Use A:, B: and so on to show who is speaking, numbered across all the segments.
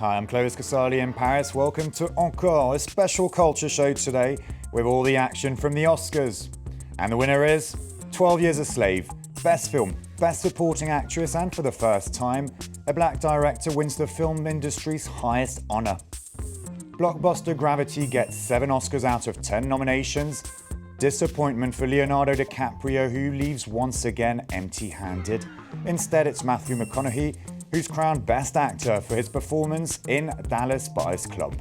A: Hi, I'm Clovis Casali in Paris. Welcome to Encore, a special culture show today with all the action from the Oscars. And the winner is 12 Years a Slave, Best Film, Best Supporting Actress, and for the first time, a black director wins the film industry's highest honour. Blockbuster Gravity gets 7 Oscars out of 10 nominations. Disappointment for Leonardo DiCaprio, who leaves once again empty-handed. Instead, it's Matthew McConaughey, who's crowned Best Actor for his performance in Dallas Buyers Club.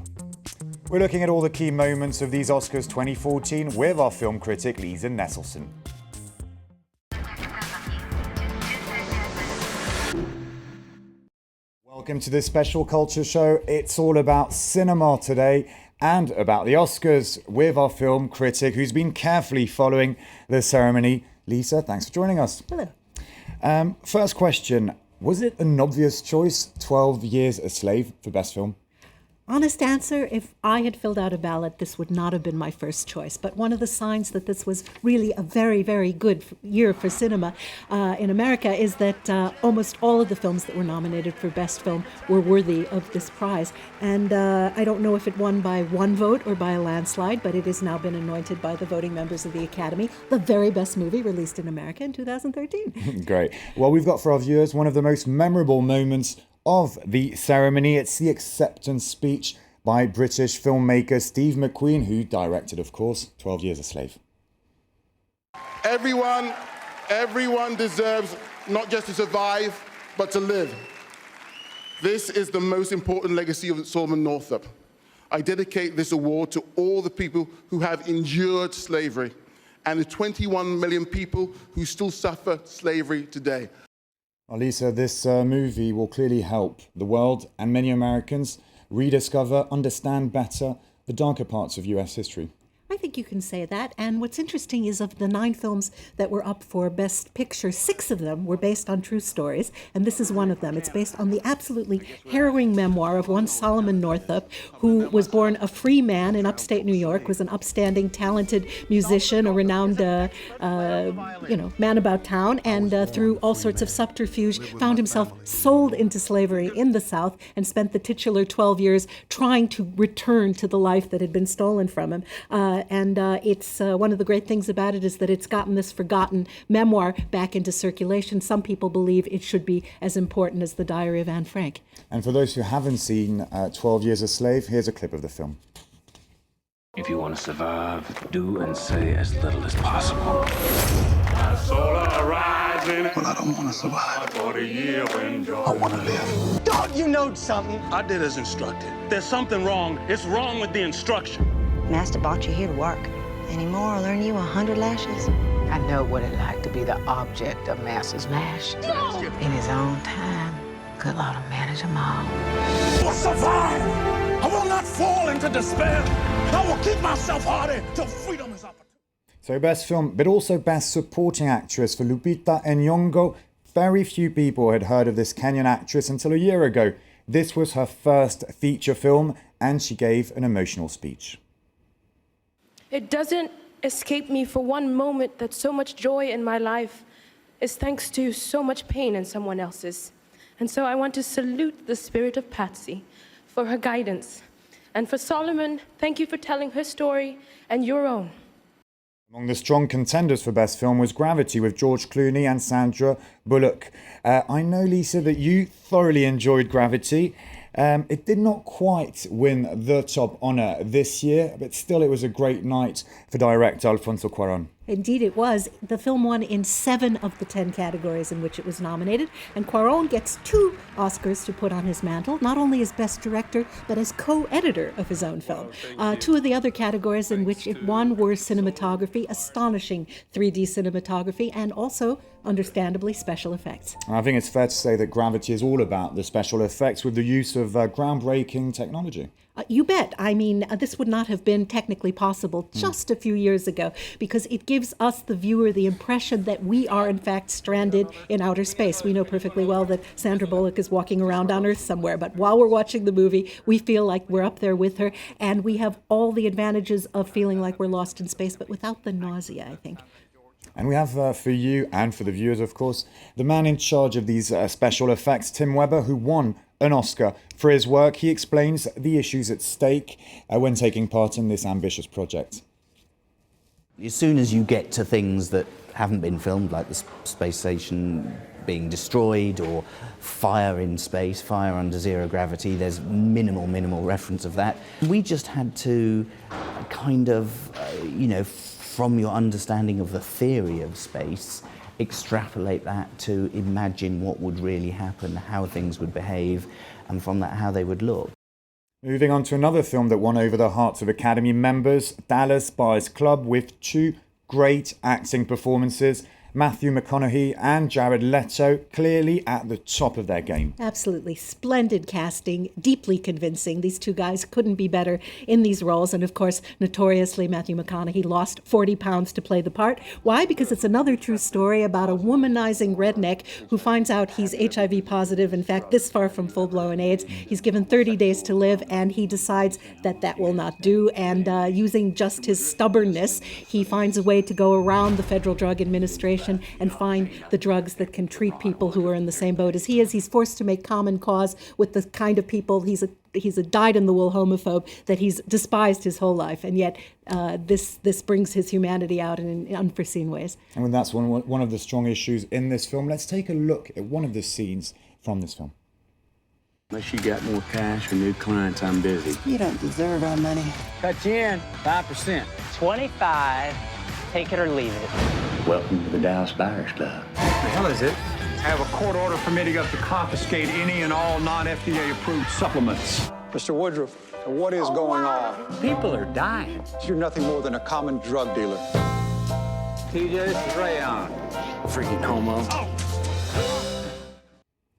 A: We're looking at all the key moments of these Oscars 2014 with our film critic Lisa Nesselson. Welcome to this special culture show. It's all about cinema today and about the Oscars with our film critic who's been carefully following the ceremony. Lisa, thanks for joining us.
B: Hello.
A: First question. Was it an obvious choice, 12 Years a Slave, for Best Film?
B: Honest answer, if I had filled out a ballot, this would not have been my first choice. But one of the signs that this was really a very, very good year for cinema in America is that almost all of the films that were nominated for Best Film were worthy of this prize. And I don't know if it won by one vote or by a landslide, but it has now been anointed by the voting members of the Academy the very best movie released in America in 2013.
A: Great. Well, we've got for our viewers one of the most memorable moments of the ceremony. It's the acceptance speech by British filmmaker Steve McQueen, who directed, of course, 12 Years a Slave.
C: Everyone deserves not just to survive, but to live. This is the most important legacy of Solomon Northup. I dedicate this award to all the people who have endured slavery and the 21 million people who still suffer slavery today.
A: Well, Lisa, this movie will clearly help the world and many Americans rediscover, understand better the darker parts of US history.
B: I think you can say that. And what's interesting is of the 9 films that were up for Best Picture, 6 of them were based on true stories. And this is one of them. It's based on the absolutely harrowing memoir of one Solomon Northup, who was born a free man in upstate New York, was an upstanding, talented musician, a renowned, man about town, and through all sorts of subterfuge, found himself sold into slavery in the South and spent the titular 12 years trying to return to the life that had been stolen from him. It's one of the great things about it is that it's gotten this forgotten memoir back into circulation. Some people believe it should be as important as the Diary of Anne Frank.
A: And for those who haven't seen 12 Years a Slave, here's a clip of the film.
D: If you want to survive, do and say as little as possible.
E: Well,
F: I don't want to survive. I want to live.
E: Don't you know something? I did as instructed. There's something wrong. It's wrong with the instruction.
G: Master brought you here to work. Any more, I'll earn you 100 lashes.
H: I know what it's like to be the object of Master's lash. No! In his own time, good Lord will manage them all.
E: I will survive! I will not fall into despair! I will keep myself hardy till freedom is opportunity.
A: So Best Film, but also Best Supporting Actress for Lupita Nyong'o. Very few people had heard of this Kenyan actress until a year ago. This was her first feature film, and she gave an emotional speech.
I: It doesn't escape me for one moment that so much joy in my life is thanks to so much pain in someone else's. And so I want to salute the spirit of Patsy for her guidance. And for Solomon, thank you for telling her story and your own.
A: Among the strong contenders for Best Film was Gravity with George Clooney and Sandra Bullock. I know, Lisa, that you thoroughly enjoyed Gravity. It did not quite win the top honour this year, but still it was a great night for director Alfonso Cuarón.
B: Indeed it was. The film won in 7 of the 10 categories in which it was nominated, and Cuarón gets 2 Oscars to put on his mantle, not only as best director, but as co-editor of his own film. 2 of the other categories in which it won were cinematography, astonishing 3D cinematography, and also, understandably, special effects.
A: I think it's fair to say that Gravity is all about the special effects with the use of groundbreaking technology.
B: You bet. I mean, this would not have been technically possible just a few years ago because it gives us, the viewer, the impression that we are, in fact, stranded in outer space. We know perfectly well that Sandra Bullock is walking around on Earth somewhere, but while we're watching the movie, we feel like we're up there with her, and we have all the advantages of feeling like we're lost in space, but without the nausea, I think.
A: And we have for you and for the viewers, of course, the man in charge of these special effects, Tim Webber, who won an Oscar for his work. He explains the issues at stake when taking part in this ambitious project.
J: As soon as you get to things that haven't been filmed, like the space station being destroyed or fire in space, fire under zero gravity, there's minimal reference of that. We just had to kind of, from your understanding of the theory of space, extrapolate that to imagine what would really happen, how things would behave, and from that, how they would look.
A: Moving on to another film that won over the hearts of Academy members, Dallas Buyers Club, with two great acting performances. Matthew McConaughey and Jared Leto clearly at the top of their game.
B: Absolutely splendid casting, deeply convincing. These two guys couldn't be better in these roles. And of course, notoriously, Matthew McConaughey lost 40 pounds to play the part. Why? Because it's another true story about a womanizing redneck who finds out he's HIV positive, in fact, this far from full-blown AIDS. He's given 30 days to live, and he decides that that will not do. And using just his stubbornness, he finds a way to go around the Federal Drug Administration and find the drugs that can treat people who are in the same boat as he is. He's forced to make common cause with the kind of people, he's a dyed-in-the-wool homophobe that he's despised his whole life, and yet this brings his humanity out in unforeseen ways.
A: And that's one of the strong issues in this film. Let's take a look at one of the scenes from this film.
D: Unless you got more cash or new clients, I'm busy.
H: You don't deserve our money.
D: Cut you in 5%.
H: 25. Take it or leave it.
D: Welcome to the Dallas Buyers Club.
E: The hell is it? I have a court order permitting us to confiscate any and all non-FDA approved supplements.
K: Mr. Woodruff, what is going on?
D: People are dying.
K: You're nothing more than a common drug dealer.
D: TJ, this is Rayon. Freaking homo.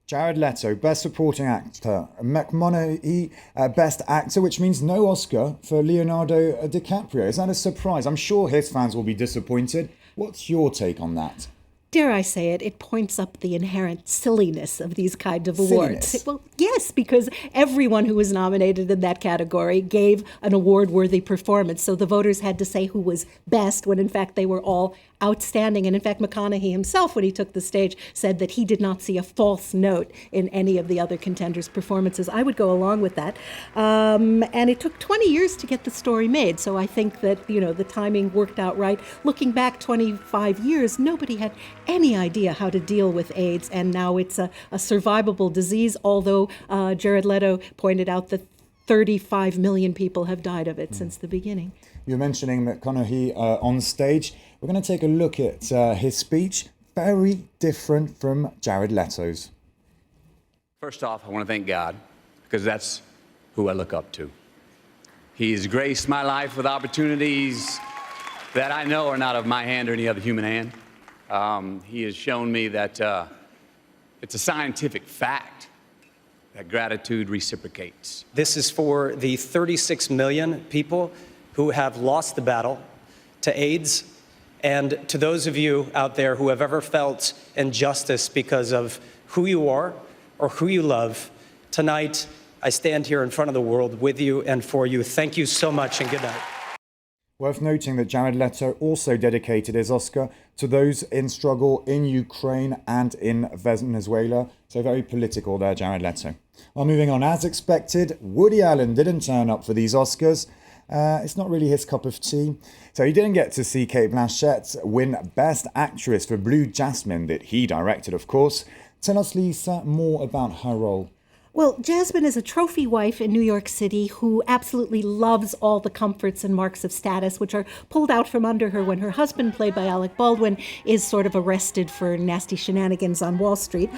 A: Jared Leto, Best Supporting Actor. McConaughey, Best Actor, which means no Oscar for Leonardo DiCaprio. Is that a surprise? I'm sure his fans will be disappointed. What's your take on that?
B: Dare I say it, it points up the inherent silliness of these kinds of awards. Well, yes, because everyone who was nominated in that category gave an award-worthy performance. So the voters had to say who was best when, in fact, they were all outstanding. And in fact, McConaughey himself, when he took the stage, said that he did not see a false note in any of the other contenders' performances. I would go along with that. And it took 20 years to get the story made. So I think that, the timing worked out right. Looking back 25 years, nobody had any idea how to deal with AIDS. And now it's a survivable disease, although Jared Leto pointed out that 35 million people have died of it since the beginning.
A: You're mentioning McConaughey on stage. We're going to take a look at his speech. Very different from Jared Leto's.
D: First off, I want to thank God, because that's who I look up to. He's graced my life with opportunities that I know are not of my hand or any other human hand. He has shown me that it's a scientific fact that gratitude reciprocates.
L: This is for the 36 million people who have lost the battle to AIDS, and to those of you out there who have ever felt injustice because of who you are or who you love. Tonight, I stand here in front of the world with you and for you. Thank you so much, and good night.
A: Worth noting that Jared Leto also dedicated his Oscar to those in struggle in Ukraine and in Venezuela. So very political there, Jared Leto. Well, moving on, as expected, Woody Allen didn't turn up for these Oscars. It's not really his cup of tea. So he didn't get to see CATE Blanchett win Best Actress for Blue Jasmine, that he directed, of course. Tell us, Lisa, more about her role.
B: Well, Jasmine is a trophy wife in New York City who absolutely loves all the comforts and marks of status, which are pulled out from under her when her husband, played by Alec Baldwin, is sort of arrested for nasty shenanigans on Wall Street.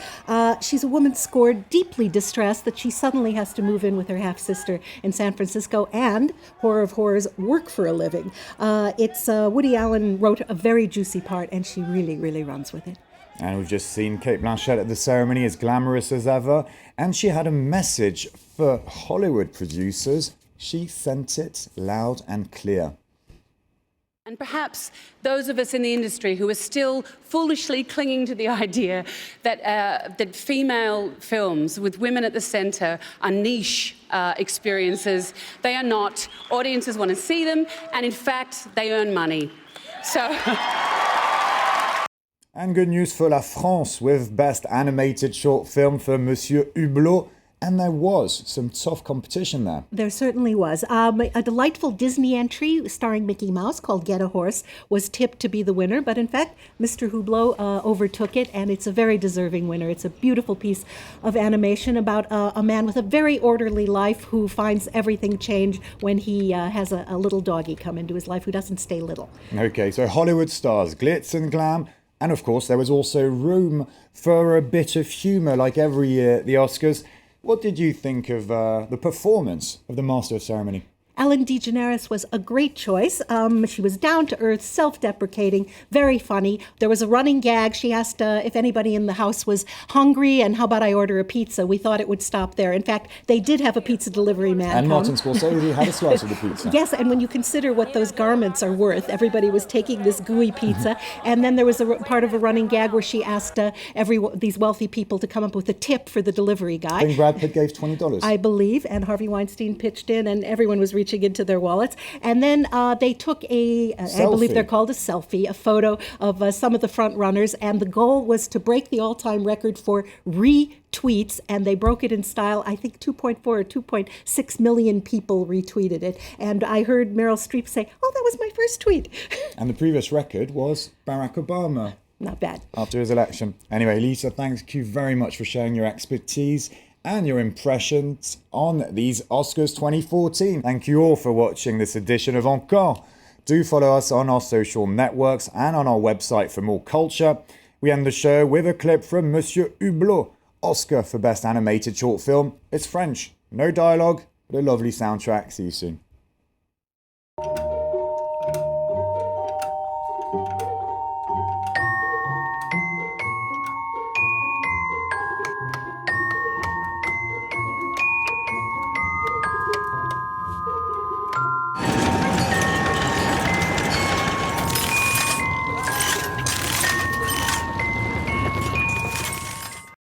B: She's a woman scored deeply distressed that she suddenly has to move in with her half-sister in San Francisco and, horror of horrors, work for a living. Woody Allen wrote a very juicy part, and she really, really runs with it.
A: And we've just seen CATE Blanchett at the ceremony, as glamorous as ever. And she had a message for Hollywood producers. She sent it loud and clear.
M: And perhaps those of us in the industry who are still foolishly clinging to the idea that female films with women at the centre are niche experiences. They are not. Audiences want to see them, and in fact, they earn money. So...
A: And good news for La France, with Best Animated Short Film for Monsieur Hublot And there was some tough competition there.
B: There certainly was. A delightful Disney entry starring Mickey Mouse called Get a Horse was tipped to be the winner, but in fact, Mr. Hublot overtook it, and it's a very deserving winner. It's a beautiful piece of animation about a man with a very orderly life who finds everything change when he has a little doggy come into his life who doesn't stay little.
A: Okay, so Hollywood stars, glitz and glam, and of course there was also room for a bit of humour like every year at the Oscars. What did you think of the performance of the Master of Ceremony?
B: Ellen DeGeneres was a great choice. She was down to earth, self-deprecating, very funny. There was a running gag. She asked if anybody in the house was hungry and how about I order a pizza. We thought it would stop there. In fact, they did have a pizza delivery man
A: And
B: come.
A: Martin Scorsese had a slice of the pizza.
B: Yes, and when you consider what those garments are worth, everybody was taking this gooey pizza. And then there was a part of a running gag where she asked these wealthy people to come up with a tip for the delivery guy.
A: I think Brad Pitt gave $20.
B: I believe, and Harvey Weinstein pitched in, and everyone was reaching into their wallets. And then they took I believe they're called a selfie, a photo of some of the front runners, and the goal was to break the all-time record for retweets, and they broke it in style. I think 2.4 or 2.6 million people retweeted it. And I heard Meryl Streep say, "Oh, that was my first tweet."
A: And the previous record was Barack Obama.
B: Not bad.
A: After his election. Anyway, Lisa, thank you very much for sharing your expertise and your impressions on these Oscars 2014. Thank you all for watching this edition of Encore. Do follow us on our social networks and on our website for more culture. We end the show with a clip from Monsieur Hublot, Oscar for Best Animated Short Film. It's French, no dialogue, but a lovely soundtrack. See you soon.